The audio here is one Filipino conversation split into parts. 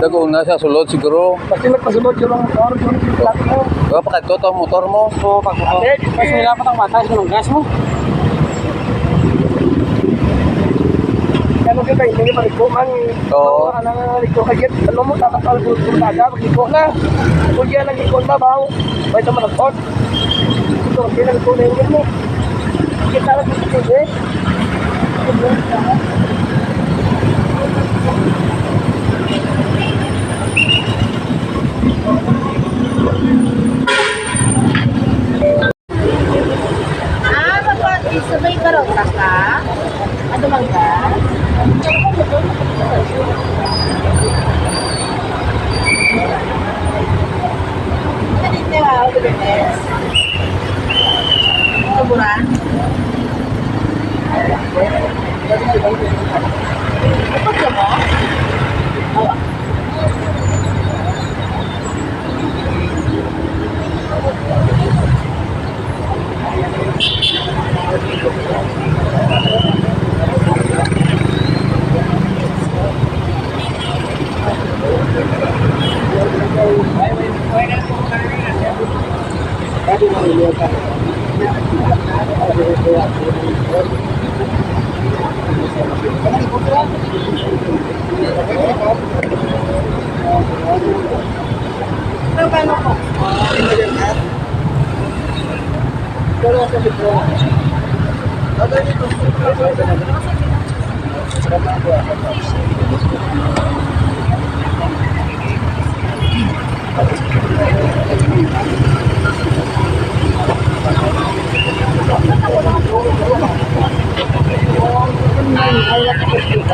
Dago na siya sulod siguro. Pasti nagpasulod yung motor, yung plak mo. Diba pa ito motor mo? Oo, pagbuko. Mas nilapat ang batas ng gas mo. Kaya kita hindi maliko man. Oo. Ano nga liko kagit. Ano mo tatakal ko kumbaga, magliko na. Kung yan ang liko na ba? May tama ng pot. Ito, hindi na liko na yun mo. Kita lang ito eh. Sabay ka raw ka? Ano man ka? Dito ba? Ulites? Kaburan? Kapag ka mo? Awa.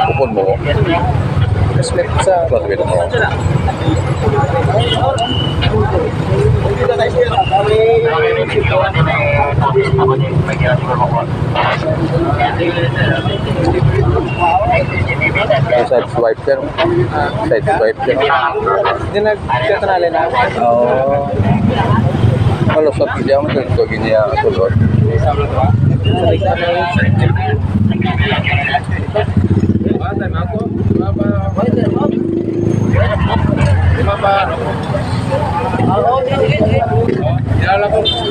Kupon mo. Respect sa Pagkakita mo. Side swipe sir. Side swipe sir. hindi nagtatanalin na. Oo. Kalau sa pilihan mo dito gini ya sulod. Ako.